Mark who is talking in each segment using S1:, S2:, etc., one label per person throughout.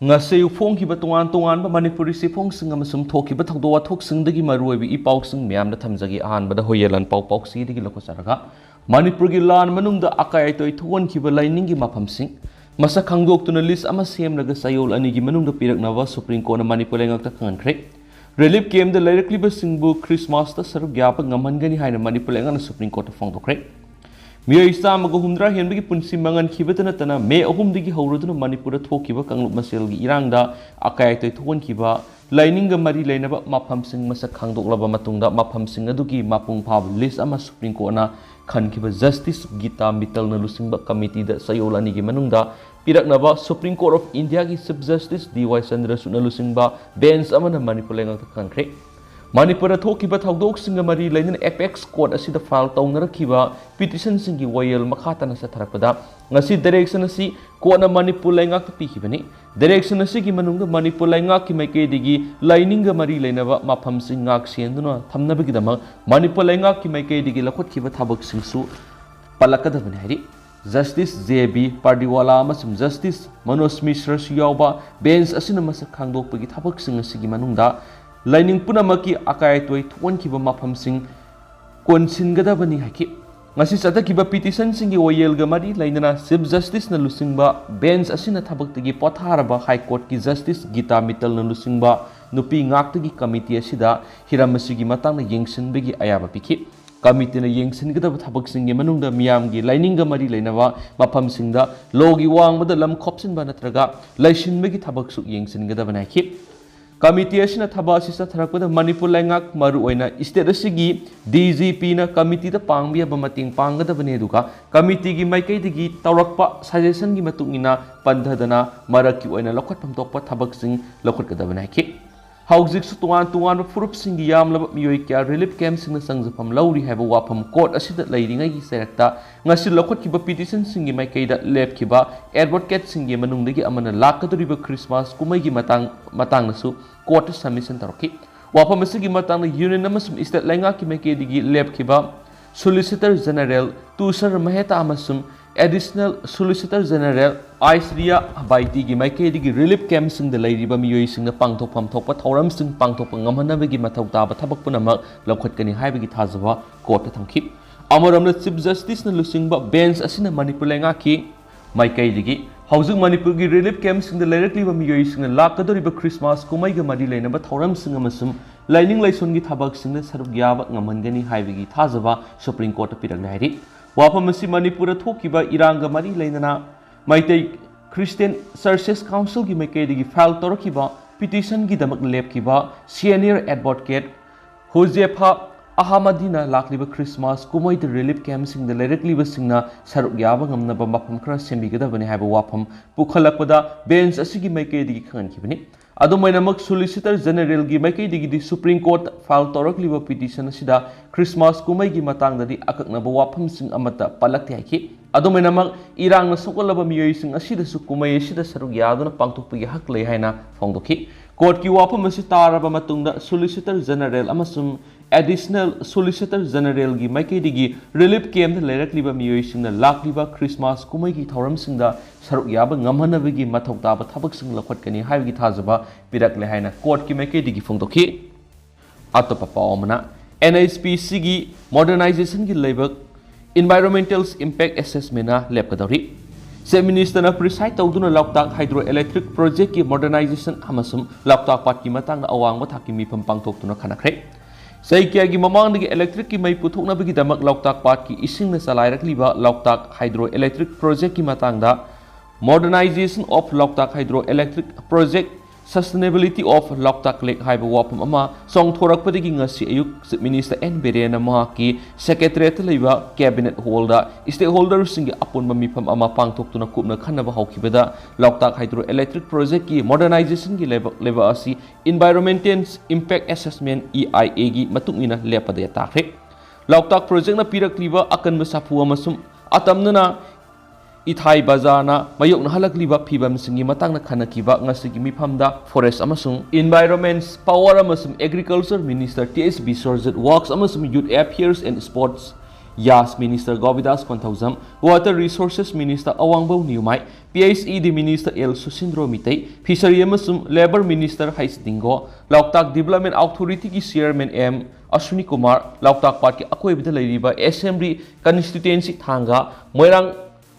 S1: ngase phong ki batuan tuan ba manipuri si phong sing amasum thoki ba thakdo wa thok sing dagi maroi bi ipau sing myam da thamjagi ahan ba da hoyelan pau pau si dagi loko saraga manipur gi lan manung da akai toi thon ki ba laining gi mafam sing masa khangdok tuna list ama sem laga sayol ani gi manung da pirak nawa supreme court na manipur lengak ta khankhre relief game da lairakli ba singbu christmas ta saruk gyapa ngamhan gani haina manipur lengak na supreme court ta phongdokre Miyai sama ko humdra hian bagi punsi mangan kiba tana tana me ahum digi hauroduna manipura thokiba kanglup masel gi irangda akai toi thon kiba laining ga mari lainaba mafam sing masa khangdoklaba matungda mafam sing adugi mapung phab list ama supreme court na khan kiba justice gita mital na lusingba committee da sayolani gi manungda piraknaba supreme court of india gi chief justice dy chandra suna lusingba bench amana manipur lenga khankhre Manipur thokiba thaudok singa mari lainin apex court asida file tawnarakiba petition singi wayel makhatana sa tharapada ngasi direction asi court na manipur laingak pikibani direction asi gi manungda manipur laingak ki maike digi lining ga mari lainaba mafam singak senduna thamnabagi dama manipur laingak ki maike digi lakhot kiba thabak singsu palakada bani hari justice jb pardiwala amasum justice manoj mishra siyawba bench asina masak khangdok pagi thabak sing asi gi manungda Lining punamaki akai toi thon kiba mafam sing konsin gada bani haki ngasi sata kiba petition singi oyel ga mari lainana chief justice na lusingba bench asina thabak tagi potharaba high court ki justice gita mital na lusingba nupi ngak tagi committee asida hiramasi gi matang na yengsin begi ayaba piki committee na yengsin gada thabak singi manungda miyam gi lining ga mari lainawa mafam singda logi wang bada lam khopsin ba natraga laisin begi thabak su yengsin gada bani haki Committee asina thaba asisa tharapada manipur laingak maru oina state asigi DGP na committee ta pangbi aba mating pangada bane duka committee gi maikai digi tawrakpa suggestion gi matungina pandhadana maraki oina lokhat phamtokpa thabak sing lokhat kada bane ki hauzik su tuan furup sing gi yamlaba miyoi kya relief camp sing na sangjapam lauri haiba wafam court asida leiringai gi serakta ngasi lokhat ki ba petition sing gi maikai da lep ki ba advocate sing gi manungdagi amana lakaduriba christmas kumai gi matang nasu court submission tarki wafam asigi matang na union amasum state lainga ki maikai digi lep ki ba solicitor general tusar maheta amasum additional solicitor general Aisriya Baiti gi maikai digi relief camp sing da lairiba miyoi sing na pangthokpam thokpa thoram sing pangthokpa ngamhanabagi mathau taba thabak punamak lokhatkani haibagi thajaba court ta thamkhip amaramna chief justice na lusingba bench asina manipur lainga ki maikai digi haujung manipur gi relief camp sing da lairakliba miyoi sing na lakadoriba christmas kumai ga mari lainaba thoram sing amasum laining laison gi thabak sing na saruk yaba ngamhangani haibagi thajaba supreme court ta pirak lairi wafam asi manipur thokiba iranga mari lainana Maitai Christian Services Council ki maikai digi file torokiba petition gi damak lepkiba senior advocate Josefa Ahamadina lakliba Christmas kumai the relief camp sing the lairakliba singna saruk yaba ngamnaba mafam khara sembigada bani haiba wafam pukhalakpada bench asigi maikai digi khankibani adumainamak solicitor general gi maikai digi di supreme court file torokliba petition asida Christmas kumai gi matangdadi akaknaba wafam sing amata palakti haiki adumainamak irang na sokolaba miyoi sing asida su kumai asida saruk yaduna pangthokpagi hak lei haina phongdokhi court ki wafam asi taraba matungda solicitor general amasum additional solicitor general gi maikai digi relief camp da lairakliba miyoi sing na lakliba Christmas kumai gi thoram sing da saruk yaba ngamhanabagi mathau taba thabak sing lokhatkani haibagi thajaba pirak le haina court ki maikai digi phongdokhi atopa pawmana NHPC gi modernization gi leibak environmental impact assessment na lepkadori Chief Minister na preside tawduna Lauktak hydroelectric project ki modernization amasum Lauktak pat ki matang na awang thaki mifam pangthoktuna khanakre Saikya gi mamangdagi electric ki mai puthoknabagi damak Lauktak pat ki ising na salairakliba Lauktak hydroelectric project ki matangda modernization of Lauktak hydroelectric project sustainability of Lauktak Lake haiba wapam ama song thorakpadagi ngasi ayuk Chief Minister N Birena mahaki secretariat leiba cabinet holder stakeholders singi apunba mifam ama pangthoktuna kupna khanaba haukibada Lauktak hydroelectric project ki modernization gi leba asi environmental impact assessment EIA gi matungina lepada thakhre Lauktak project na pirakliba akan masapu amasum atamnana Ithai bazana mayok na halakliba phibam singi matang na khanakiba ngasigi mifamda forest amasung environment power amasung agriculture minister TSB Sorjat works amasung youth affairs and sports Yas Minister Govidas Konthauzam, Water Resources Minister Awangbo Niumai, PHED Minister El Susindro Mitei, Fishery Amasum Labor Minister Hais Dingo, Lauktak Development Authority ki Chairman M Ashwini Kumar, Lauktak Park ki Akoibida Lairiba Assembly Constituency Thanga, Moirang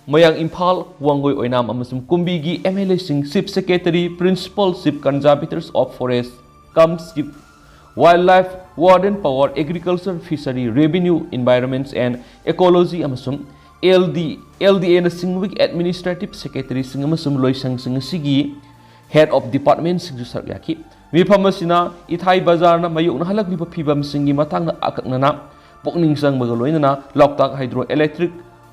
S1: Imphal Wangoi Oinam Amasum Kumbi gi MLA Sing Chief Secretary Principal Chief Conservators of Forest comes Chief Wildlife Warden Power Agriculture Fishery Revenue Environments and Ecology Amasum LDA na Singwig Administrative Secretary Sing Amasum Loisang Sing Sigi Head of Department Sing Saryaki Mipamasina Ithai Bazar na Mayuk na halagli pa pibam singi matang na akak na na Pokning sang magaloy na Lauktak Hydroelectric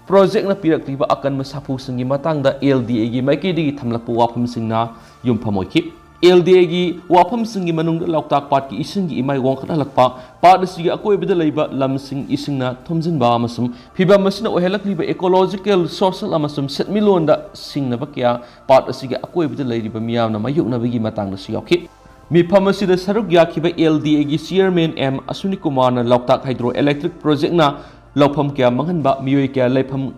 S1: Project na pirakliba akan masapu singi matang da LDA gi maikidi thamlakpu wapam sing na yung pamoykip LDA gi wapam singi manung da Lauktak Pat ki ising gi imay wong khalalakpa pat sige akoy bida leiba lam sing ising na thomjin ba amasum phiba masina ohelakliba ecological social amasum setmilon da sing na bakya pat sige akoy bida leiba miyam na mayuk na bigi matang da siyokip mi pharmacy da saruk yakhiba LDA gi chairman M Ashwini Kumar na Lauktak Hydroelectric Project na Laupam kya manghanba miyoi kya lepham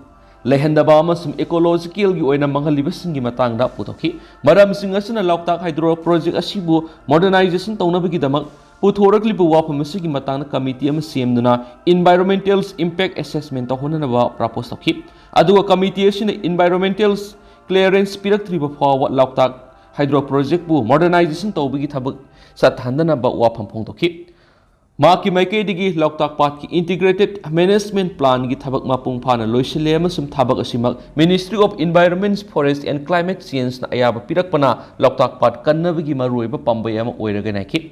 S1: lehendaba amasum ecological gi oina manghaliba singi matangda putokhi maram sing asina Lauktak Hydro Project asibu modernization taunabagi damak puthoraklibu wapam sigi matangna committee ama semduna environmental impact assessment tahonanaba propose tokhi aduga committee asina environmental clearance piraktriba fawa Lauktak Hydro Project bu modernization tawbigi thabak sathandana ba wapam phongtokhi Maki Maike digi Lauktak Pat ki Integrated Management Plan gi thabak mapung phana loisile amasum thabak asimak Ministry of Environment, Forest and Climate Change na ayaba pirakpana Lauktak Pat kannabagi maruiba pambai ama oiraga naiki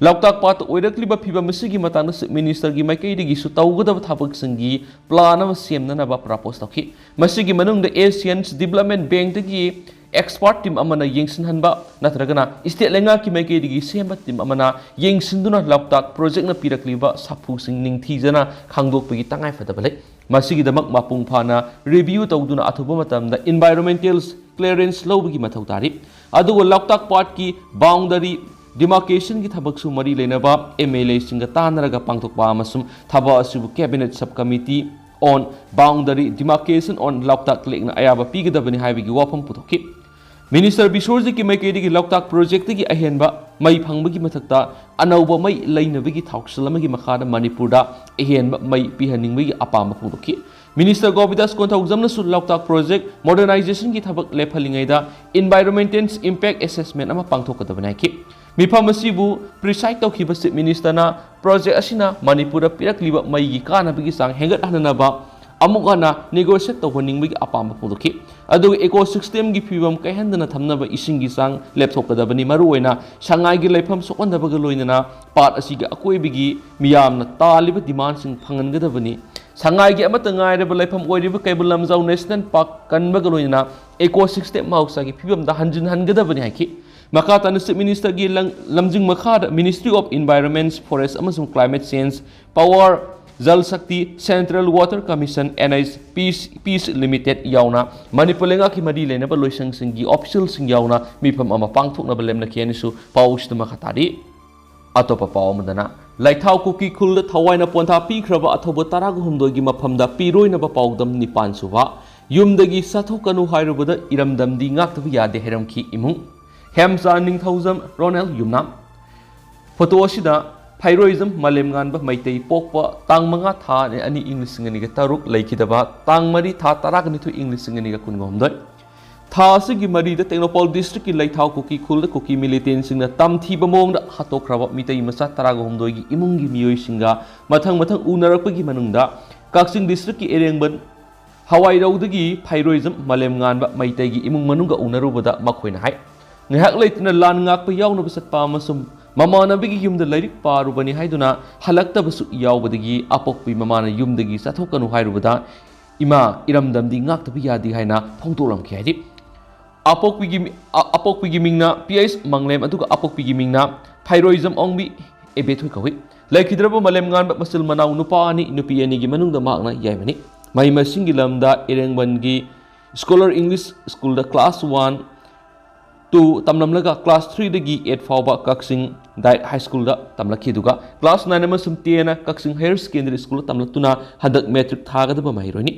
S1: Lauktak Pat oirakliba phiba masigi matangna Minister gi Maike digi su tawgadaba thabak singi plan ama semnana ba propose tokhi masigi manungda Asian Development Bank dagi expert team amana yengsin hanba natragana state lenga ki maike digi semba team amana yengsinduna Lauktak project na pirakliba sapu sing ningthijana khangdok pagi tangai fadabale masigi damak mapung phana review tawduna athuba matamda environmental clearance lobagi mathau tari adugo Lauktak part ki boundary demarcation ki thabak su mari lenaba MLA singa tanaraga pangthokpa amasum thaba asibu cabinet subcommittee on boundary demarcation on Lauktak Lake na ayaba pigadabani haibigi wapam putokhi Minister Bisorji ki maikedi ki Lauktak project ki ahenba mai phangbagi mathakta anauba mai lainabagi thaukslamagi makhada Manipur da ahenba mai pihaningbagi apama phongtokhi Minister Govidas Konthauzamna su Lauktak project modernization ki thabak lephalingaida environmental impact assessment ama pangthokadabani ki Mifam asibu preside tawkhiba Chief Minister na project asina Manipur pirakliba mai gi kanabagi sang hengat hananaba amukana negotiate tawhoningbagi apamba phongtokhi adu ecosystem gi phibam kaihandana thamnaba isingi sang lepthokadabani maruoina sangai gi leifam sokondabaga loinana part asiga akoibigi miyamna taliba demand sing phangangadabani sangai gi amata ngaireba leifam oiriba kaibulamjau national park kanbaga loinana ecosystem mausa gi phibam da hanjin hangadabani haiki Makata na Chief Minister gi lamjing makhada Ministry of Environment, Forest amasung Climate Change, Power, Jal Shakti, Central Water Commission, NIS Peace Limited yauna Manipur lenga ki madi lena ba loisang singi official sing yauna mifam ama pangthok na balem na kianisu paus na makatari atopa paw madana laithau Kuki khul thawai na pontha pi khraba athoba tarag humdoi gi maphamda piroi na ba pawdam nipan suwa yumdagi sathokanu hairubada iramdam di ngak tabi yade heram ki imung Hemsa Ningthauzam Ronald Yumnam Photo asida Phyroism Malemgan ba Maitei Pokpa Tang Manga Tha ne ani English ngani ga taruk laikidaba Tang Mari Tha Tarak ni thu English ngani ga kungomdoi Tha sigi mari da Technopol district ki Laithau Kuki khul da Kuki militant singna tamthi bamong da hatokraba mitei masa taragomdoi gi imung gi miyoi singa mathang unarakpagi manungda Kaksing district ki Erengban Hawai Raudagi Phyroism Malemgan ba Maitei gi imung manunga unarubada makhoina hai Ngahak leitina lan ngak pa yaw na basat pa masum mamana bigi yumda lairik parubani haiduna halakta basu yawbadagi apokpi mamana yumdagi sathokanu hairubada ima iramdamdi ngak tabi yadi haina phongtolam khaydi apokpi mingna PS manglem aduga apokpi mingna Phyroism ongbi ebethoi kawi laikhidraba malem ngan masil manaw nupa ani nupi ani gi manungda makna yaimani mai masingi lamda Erengban gi Scholar English School da class 1 2 tamlamlaga class 3 dagi 8 fauba Kaksing Diet High School da tamlaki duga class 9 amasum 10 na Kaksing Higher Secondary School tamlatuna hadak metric thagadaba mahironi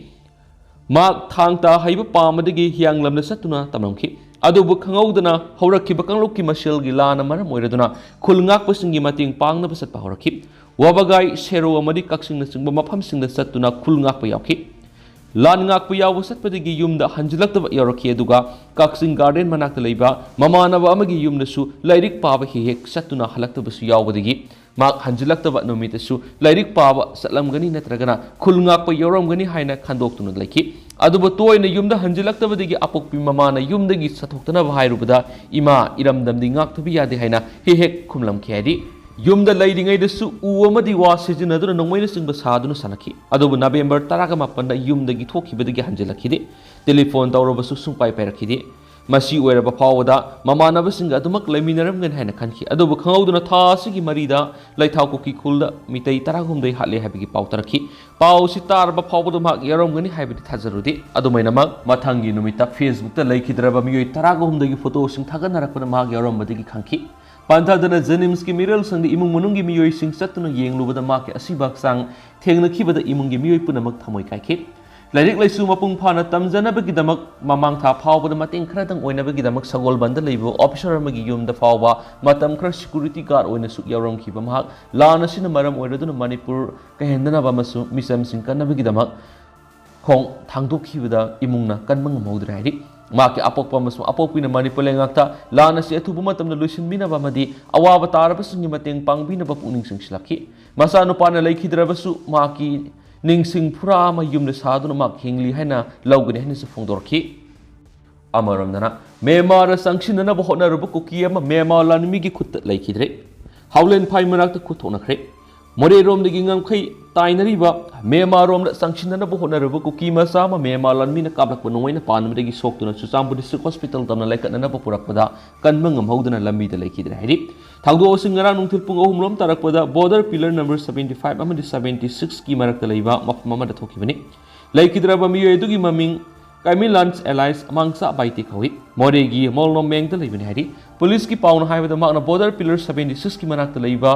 S1: mak thangta haiba pamadagi hianglamna satuna tamlamki adubu khangaudana haurakhiba kanglokki maselgi lana maram oiraduna khulngakpasingi mating pangnaba satpa haurakhi wabagai sero amadi Kaksing na singba mafamsingda satuna khulngakpa yauki lan ngakpa yawa satpadagi yumda hanjilaktaba yauraki aduga Kaksing Garden manakta leiba mamanaba amagi yumdasu lairik paba hehek satuna halaktabasu yawbadagi mak hanjilaktaba numitasu lairik paba satlamgani natragana khulngakpa yauramgani haina khandoktuna laiki aduba toyna yumda hanjilaktabadagi apokpi mamana yumdagi satoktanaba hairubada ima iramdamdi ngaktabi yade haina hehek khumlamki hadi yumda lairingaidassu u amadi wa sijinaduna nongmaina singba saduna sanaki adubu November 18 da yumdagi thokibadagi hanjilakhide telephone tawrabasu sungpai pairakide masi oiraba phawada mamanabasinga adumak laiminaramgan haina khanki adubu khangauduna tha asigi marida laithau Kuki khulda mitai 13 hatle habigi pautaraki pau sitarba phawbadu mak yaromgani haibidi thajarudi adumaina mak mathangi numita Facebook ta laikhidraba miyoi 13 dagi photo sing thaganarakpana mak yarombadagi khanki Pantadana Jenims ki miral sang di imung munungi miyoi sing satuna yenglubada mak asibak sang thengnakibada imungi miyoi punamak thamoi kaikhi Lairik laisu mapung phana tamjanabagidamak mamang tha phawbada mating khradang oinabagidamak sagol banda leibo officer amagi yumda phawba matam khra security guard oina suk yaramkhiba mahak lana sina maram oiraduna Manipur kahendana ba masu misam sing kanabagidamak khong thangdokhibada imungna kanmang maudra hari maki apokpa masu apokpina Manipur lengakta lana si athubu matamna luisinbina ba madi awaba tarabasungi mateng pangbina ba puning singsilakhi masa nupana laikhidrabasu maki Ningsing pura ama yumna saduna mak hingli haina laugani haina sufongdorki amaramdana memara sangshinana ba hotnarubu Kuki ama mema lanmigi khut laikhidre haulen phai manakta khuthonakre more romdagi ngangkhai tainariba mema romda sangshinana ba hotnarubu Kuki masa ama mema lanmina kablakpa noina panmdagi soktuna Chusambu District Hospital tamna laikatnana ba purakpada kanmangam haudana lambi da laikhidre hairi Thangdo singarang nungthil pung ahumlom tarakpada border pillar number 75 amadi 76 ki marakta leiba mafmama da thokibani laikhidraba miyoi dugi maming militant allies amangsa baiti khawi moregi molnom mengta leibani hari police ki pauna haibada makna border pillar 76 ki marakta leiba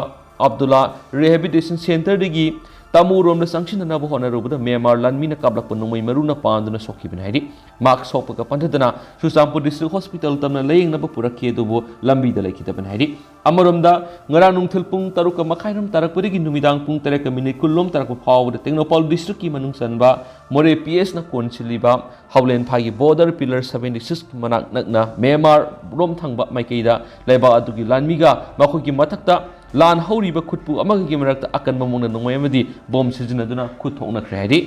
S1: Abdullah Rehabilitation Center digi tamu romna sangshinana ba honarubada Myanmar lanmina kablakpa nungmai maruna panduna sokibani hari mak sopaka pandadana Chusambu District Hospital tamna layingna ba purakhi adubu lambi da laikhidaban hari amaromda ngarang nungthil pung taruka makhairam tarakpadagi numidang pung 3 kullom tarakpa phawda Technopol District ki manung sanba more PS na konsiliba haulen phagi border pillar 76 manak nakna Myanmar rom thangba maikeida laiba adugi lanmiga makhogi mathakta lan hauriba khutpu amagi marakta akan mamungna nongmai amadi bom sijinaduna khuthokna khre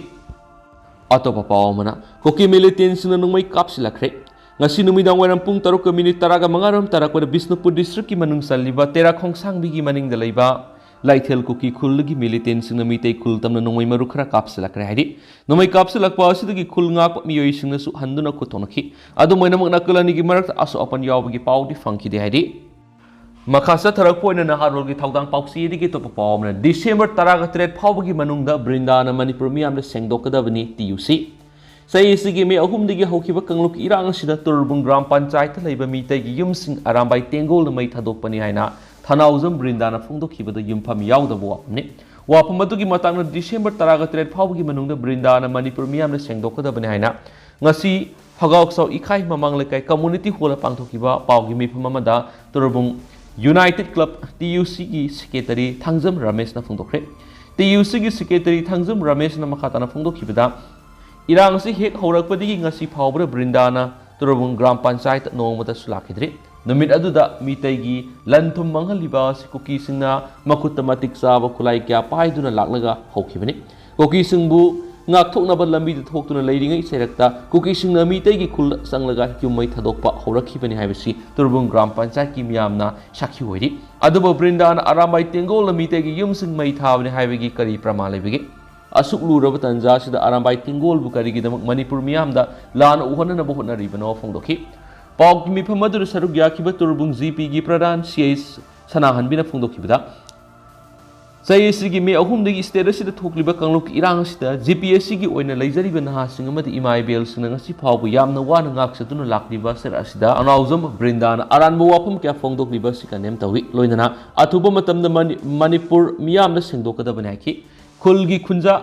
S1: atopa pawmana Kuki militant sina nongmai kapsilakle ngasi numidang waram pung 7:10 tarakpada Bisnupur District ki manung salliba tera khongsang bigi maning da leiba laithel Kuki khulgi militant sina mitei khul tamna nongmai maru khara kapsilakre haidi nomai kapsilakpa asidagi khulngak miyoi singna su handuna khuthonakhi adu moinamak nakalani gi marakta aso apan yawbagi pawdi fangki de haidi Makasa tarakpoina naharolgi thaudang pauksi digi topa pawmna December 13 phawbagi manungda Brinda na Manipur miyamda sengdokadabani TUC Sayisigi me ahumdigi haukiba kangluk irang sida Turbung Gram Panchayat leiba mitagi yumsing arambai tengol na mai thadokpani haina Thanauzam Brinda na phongdokhibada yumpham yawdaba wapne wapam adugi matangna December 13 phawbagi manungda Brinda na Manipur miyamda sengdokadabani haina ngasi Hagauksaw ikai mamang lekai community hall pangthokiba pawgi mifam amada Turbung United Club TUC ki secretary Thangjam Ramesh na phongdokre TUC ki secretary Thangjam Ramesh na makata na phongdokhibada irang si hek horakpadigi ngasi phawbra Brinda na Turbung Gram Panchayat nongmata sulakhidre numit aduda mitaygi lanthum manghaliba si Kuki singna makutta matik saba khulai kya paiduna laklaga hokhibani Kuki singbu ngak thoknaba lambi da thoktuna leiringai serakta Kuki singna mitaygi khul sanglaga hyumai thadokpa horakhibani haibasi Turbung Gram Panchayat ki miyamna sakhi hoiri aduba Brinda na arambai tengol mitaygi yum sing mai thabani haibagi kari prama lebigi asuk luraba tanja sida arambai tengol bu kari gidamak Manipur miyamda lan uhana na bohna ribano phongdokhi pawk mi phamadur saruk yakhiba Turbung GP gi pradhan CS sanahan bina phongdokhibada Saya sigi me ahum dagi state asida thokliba kangluk irang asida GPSC gi oina leijariba nahasing amadi IMIBL sing ngasi phawbu yamna wana ngak satuna lakliba ser asida anauzam Brinda na aranba wafum kya phongdokliba sikanem tawi loinana athuba matamda Manipur miyamna singdokadabani haki khulgi khunja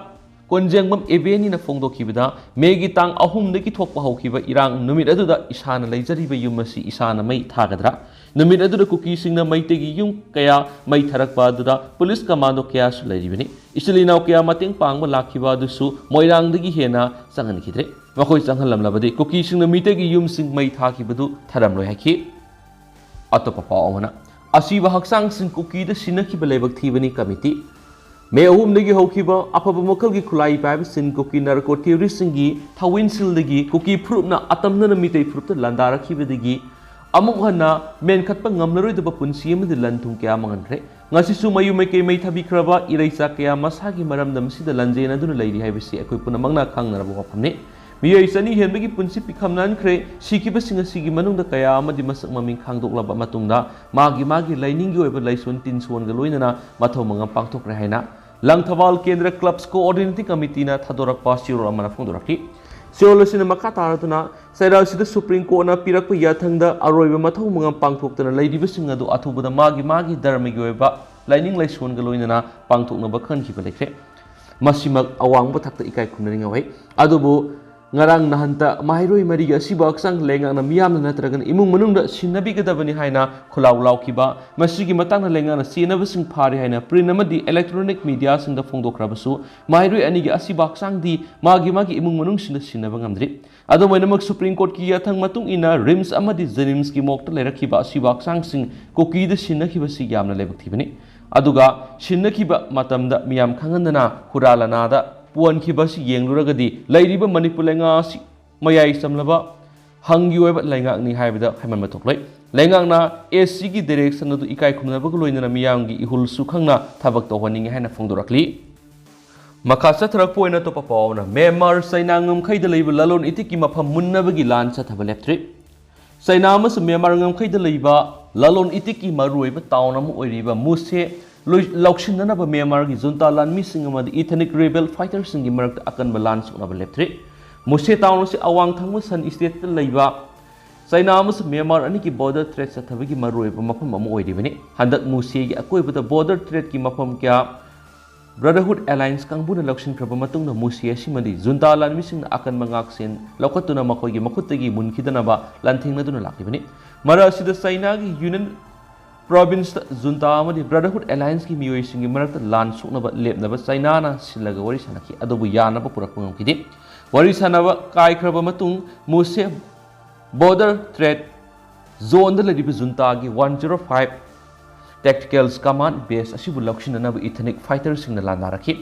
S1: konjengbam ebeni na phongdokhibada megi tang ahum dagi thokpa hawkhiba irang numit aduda isana leijariba yumasi isana mai thagadra numit aduda Kuki singna maitegi yum kaya mai tharakpa aduda police commando kaya su leiribani isilinaw kaya mateng pangba lakhiba adusu moirang dagi hena sangan khidre makoi changhalamlabadi Kuki singna mitegi yum sing mai thakibadu tharamloi haki atopa pawana asiba haksang sing Kuki da sinakhiba lebak thibani committee May ahum dagi hawkiba apaba makal gi khulai paib sin Kuki narco theorist singi thawin sil dagi Kuki proof na atamna na mitay proof ta landara khiba dagi amuk hana men khatpa ngamlaroi daba punsi amadi lanthung kaya manganre ngasi su mayu mai kay mai thabikraba iraisa kaya masagi maramdam sida lanjena duna lairi haibisi akoi punamangna khangna rabu wafamne miyai sani henbagi punsi pikhamnan khre sikiba singa sigi manungda kaya amadi masak maming khangdoklaba matungda magi lainingi oiba laison tinsuan ga loinana mathau mangam pangthokre haina Langthawal Kendra Clubs Coordinating Committee na thadorak pasiro amana phongdoraki Seolasina makha taratuna saira sida Supreme Court na pirakpa yathangda aroiba mathau mangam pangthoktana leidiba singadu athubada magi dharmagi oiba laining laison ga loinana pangthoknaba khankiba lekre masimak awangba thakta ikai khumnaringa wai adubu ngarang nahanta mairoi mariga siba aksang lengang na miyam na natragan imung manungda sinabi gadabani haina khulaw lawkiba masigi matang na lengang na sinaba sing phari haina prinamadi electronic media sing da phongdokrabasu mairoi anigi asiba aksang di magi imung manung sinaba ngamdri ado moinamak Supreme Court ki yathang matung ina rims amadi jenims ki mokta lerakhiba asiba aksang sing Kuki da sinakhiba si yamna lebak thibani aduga sinakhiba matamda miyam khangandana huralanada puan kibasi yengluragadi lairiba Manipur lenga si mayai samlaba hangi oiba lenga ni haibida haiman matoklai lenga na AC gi direction adu ikai khumnaba loinana miyamgi ihul sukhangna thabak tawhaningi haina phongdorakli makasa tharak poina to papauna Myanmar sainangam khaida leiba lalon itiki mafam munnabagi lan sathabe leptri sainamas Myanmar ngam khaida leiba lalon itiki maruiba tawnam oiriba muse Laukshinanaba Myanmar gi junta lanmi singamadi ethnic rebel fighters singi marakta akan balance unaba leptri muse town si awang thangma san state ta leiba sainamas Myanmar ani ki border threat sathabagi maruiba mafam amu oiribani handak muse gi akoibada border threat ki mafam kya Brotherhood Alliance kangbuna lakshin kraba matungna muse asimadi junta lanmi singna akan mangak sen laukatuna makoigi makuttagi munkidanaba lanthingna duna lakibani mara sida saina gi union Province junta amadi Brotherhood Alliance ki miyoi singi marakta lan suknaba lepnaba China na silaga wari sanaki adobu yanaba purakpa ngamkidi wari sanaba kaikhraba matung muse border threat zone da ladiba junta gi 105 tacticals command base asibu lakshinanaba ethnic fighters singna landaraki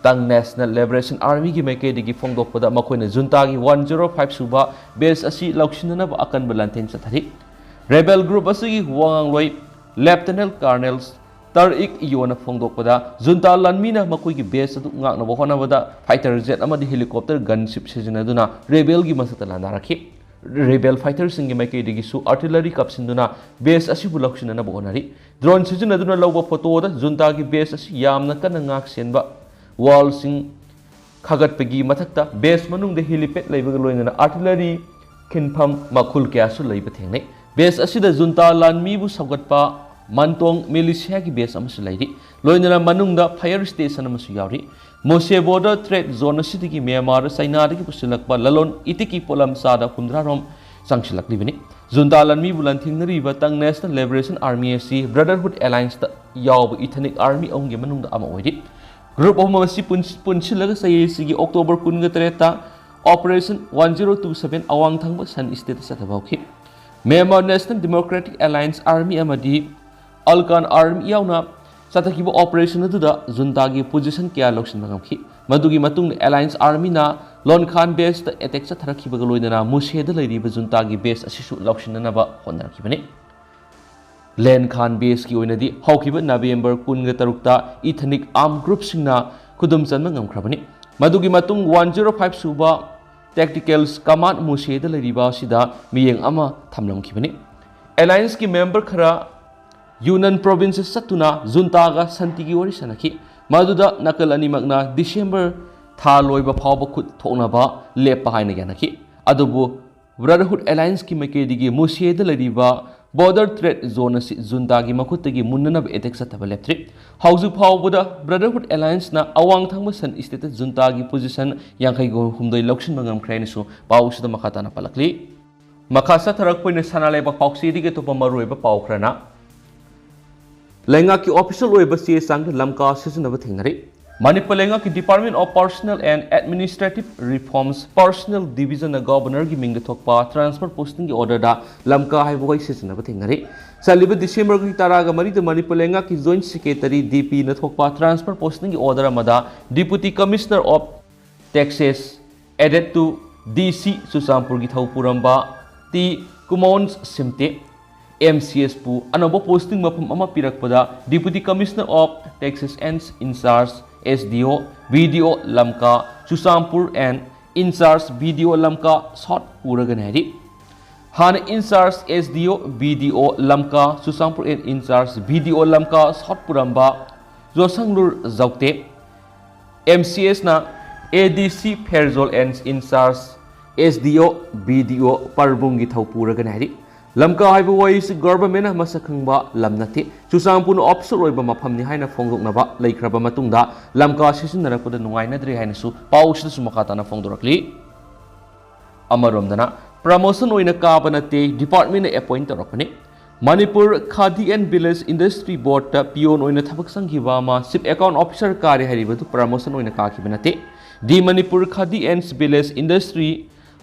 S1: tang National Liberation Army gi maike digi phongdokpada makoina junta gi 105 suba base asi lakshinanaba akan balantheng sathari rebel group asigi wangang loi Lieutenant Colonels Tarik Iona Phongdokpada junta lanmina makoigi base adu ngakna bohonabada fighter jet amadi helicopter gunship sizinaduna rebel gi masata landarakhi rebel fighters singi maike digi su artillery kapsinduna base asibu lakshinana bohonari drone sizinaduna lawba photo da junta gi base asi yamna kana ngak senba wall sing khagatpegi mathakta base manungde helipad leibaga loinana artillery kinpham makhul kya su leiba thengnai base asida junta lanmi bu sagatpa Mantong militia ki base amasu lairi loinana manungda fire station amasu yauri mose border threat zone asidigi Myanmar China dagi pusilakpa lalon itiki polam sada hundra rom sangsilaklibani junta lanmi bulan thingnari batang National Liberation Army asi Brotherhood Alliance ta yaw ethnic army onge manungda ama oidi group of masi punsilaga sayesigi October 13 ta Operation 1027 awang thangba san state satabauki Myanmar National Democratic Alliance Army amadi Alkan Army yauna satakiba operation aduda junta gi position kya lokshin mangamki madugi matung Alliance Army na Lon Khan base ta attack sa tharakiba galoidana muse da leiriba junta gi base asisu lokshin naba honnarakibani Len Khan base ki oinadi hawkiba November 13 ta ethnic armed group singna khudum chanma ngamkhrabani madugi matung 105 suba tacticals command muse da leiriba sida miyeng ama thamlamkibani Alliance ki member khara Yunnan province सत्तुना जुंतागा संतिगी वरी सनखी मदुदा नकल अनिमगना December था लोइबा फावबा खुद थोकनाबा लेपा हाइना यानखी अदुबु ब्रदरहुड अलायंस की मैकेदिगी मुसिएदा लरिबा बॉर्डर थ्रेट जोन असि जुंतागी मखुतगी मुन्ननब एटेक सतबा लेप्ट्री हाउजु फावबदा ब्रदरहुड अलायंस ना अवांग थंगबा सन स्टेट जुंतागी पोजीशन यांखैगो हुमदोय लौक्सिन मंगम ख्रेनिसु पाउसुदा मखाताना पलकली मखासा थरकपोइने सनालेबा पाउक्सीदिगे तोपा मरुएबा पाउखरना लेंगा की ऑफिशियल ओइबा चे सांग लमका सिजनब थेंगरे मणिपुर लेंगा की department of personal and administrative reforms personal division governor की मिंग थोकपा ट्रांसफर पोस्टिंग की ऑर्डर दा लमका हाइबोय सिजनब थेंगरे सालिब डिसेंबर की तारागा मरी द मणिपुर लेंगा की जॉइंट सेक्रेटरी डीपी न थोकपा ट्रांसफर पोस्टिंग की ऑर्डर मदा deputy commissioner of taxes added to DC Susampur की थौपुरंबा टी कुमोन्स सिमते MCS पु अनोबो पोस्टिंग मफम अमा पिरकपदा deputy commissioner of taxes and incharge SDO BDO Lamka Susampur and incharge BDO Lamka शॉर्ट पूरगनहरी हान incharge SDO BDO Lamka Susampur and incharge BDO Lamka शॉर्ट पुरंबा जोसंगलुर जौते MCS ना ADC Pherzawl and incharge SDO BDO परबुंगी थौ पूरगनहरी लमका हाइबो वॉइस गवर्नमेंट मसखंबा लमनते सुसामपुर ऑफिसर ओइबा मफमनि हाइना फोंगदोकनबा लेख्रबा मतुंगदा लमका सिसिनरपद नुंगाइनद्रे हाइनसु पाउसदसु मखाताना फोंगदोरकली अमरोमदना प्रमोशन ओइना काबनते डिपार्टमेंट अपॉइंट तोरकने Manipur khadi and village industry board ता पियोन ओइना थबक संगिबा मा चिफ अकाउंट ऑफिसर कार्य हरिबदु प्रमोशन ओइना काखिबनते the Manipur khadi and village industry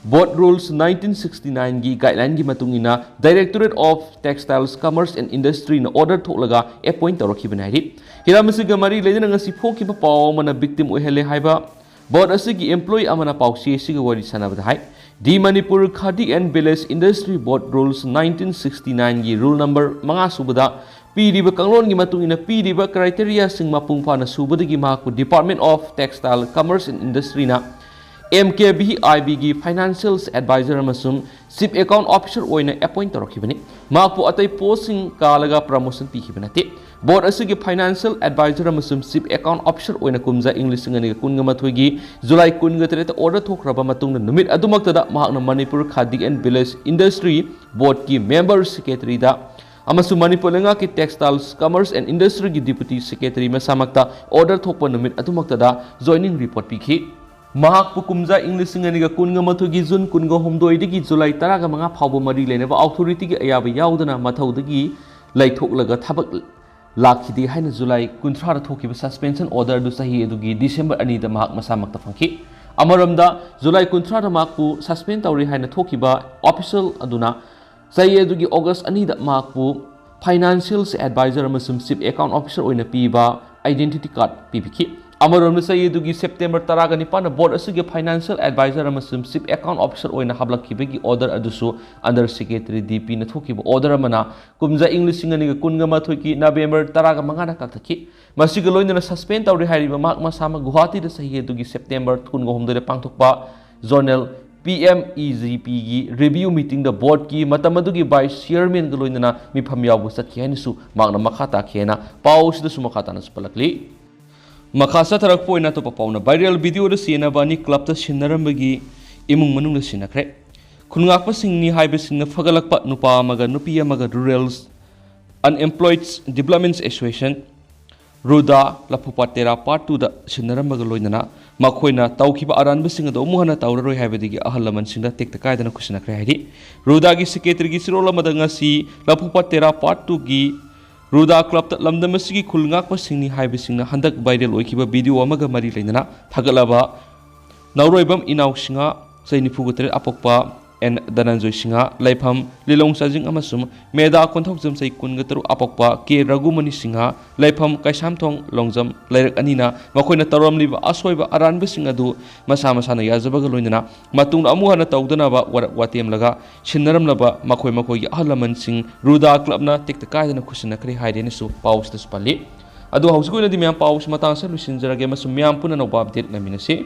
S1: board rules 1969 की गाइडलाइन की मतुंगिना directorate of textiles commerce and industry न ऑर्डर थोलगा अपॉइंट तौरखिबनाइरि हिरामसिगा मरी लेदना ngasi फोकिबा पाव मना विक्टिम ओहेले हाइबा बोर्ड असigi एम्प्लॉय अमना पाउसी सिग वरी सनाबदा हाइ the Manipur khadi and village industry board rules 1969 की रूल नंबर 5 सुबदा पीरिबा कंगलोन की मतुंगिना पीरिबा क्राइटेरिया सिंग मपुंग फाना सुबदगी माकु department of textile commerce and industry ना MKBIB की फाइनेंशियल एडवाइजर अमसुम चिफ अकाउंट ऑफिसर ओइना अपॉइंट तौरखिबनी माकु अतै पोस्टिंग कालगा प्रमोशन पीखिबनते बोर्ड असigi फाइनेंशियल एडवाइजर अमसुम चिफ अकाउंट ऑफिसर ओइना कुमजा इंग्लिश ngani kunga mathoigi जुलाई 23 ऑर्डर थोखरबा मतुंग नुमित अदुमक्तदा महाकना Manipur khadi and village industry board की मेंबर सेक्रेटरी दा अमसु मणिपुर लेंगा की टेक्सटाइल्स कॉमर्स एंड इंडस्ट्री की डिप्यूटी सेक्रेटरी में सामक्ता ऑर्डर थोकपा नुमित अदुमक्तदा जॉइनिंग रिपोर्ट पीखि महाकु कुमजा English ngani kunga mathogi jun kunga homdoi digi जुलाई 15 फावबो मरी लेनेबा अथॉरिटी की अयाबा याउदना मथौदगी लैथोकलगा थबक लाखिदि हाइना जुलाई 13 थोकिबा सस्पेंशन ऑर्डर दु सही एदुगी डिसेंबर 2 दा महाक मसामक्ता फंखि अमरमदा जुलाई 13 दा महाकु सस्पेंड तौरी हाइना थोकिबा ऑफिशियल अदुना सही एदुगी अगस्त 2 दा महाकु फाइनेंशियल एडवाइजर अमसुम चिफ अकाउंट ऑफिसर ओइना पीबा आइडेंटिटी कार्ड पीबिखि अमरोम सही सेप्टेम्बर 15 बोर्ड असुगी फाइनेंशियल एडवाइजर अमसुम चिफ अकाउंट ऑफिसर ओइना हाबलखिबगी ऑर्डर अदुसु अंडर सेक्रेटरी डीपी न थोकिबो ऑर्डर अमना कुमजा English ngani kunga mathoi November 15 काथखि मसिग लोइना सस्पेंड तौरि हारिबा माक मसामा गुवाहाटी द सही एदुगी सेप्टेम्बर 19 दा पांथोकपा जोनल PMEGP की रिव्यू मीटिंग द बोर्ड की मतमदुगी वाइस चेयरमैन ग लोइना मिफम यावबु सखि हाइनसु माकना मखाता खेना पाउस द सुमखाता न पलकली मखासा थरक पोइना तो पाउना वायरल वीडियो द सेनाबानी क्लब द सिनरमबगी इमुंग मनुंग सिनखरे खुनगाकप सिंगनी हाइबे सिंग फगलकप नुपा मगा नुपी मगा रूरल्स अनएम्प्लॉयड्स डेवलपमेंट एसोसिएशन रुदा लफुपा तेरा पार्ट 2 द सिनरमबग लोइना मखोइना तौखिबा अरानब सिंग द मुहना तौररोय हाइबदिगी अहलमन सिंग टेक्ट कायदना खुसिनखरे हाइदि रुदा की सेक्रेटरी की सिरोल मदंगसी लफुपा तेरा पार्ट 2 की रुदा क्लब लमदमसी खुलगाप सिंगनी हाइबसिंग हंदक वायरल ओइखिबा वीडियो अमगा मरी लेना थागलबा नौरोइबम इनाउ सिंगा सैनिफुगतरे अपोकपा एन धनंजय सिंगा लाइफम लिलोंग साजिंग अमसुम मेदा कोंथोकजम सै कुनगतरु अपोकपा के रघुमणि सिंगा लाइफम कैसामथोंग लोंगजम लाइरक अनिना मखोइना तरोमलिबा असोइबा अरानब सिंग अदु मसा मसाना याजबगा लोइना मतुंग अमुहना तौदनाबा वातेम लगा सिनरमलबा मखोइ मखोइ अहलमन सिंग रुदा क्लबना टेक्ट कायदना खुसिनखरे हाइदेनसु पाउस दस पल्ली अदु हौसकोइना दि म्याम पाउस मतांग स लुसिनजरगे मसु म्याम पुनन अपडेट नमिनसे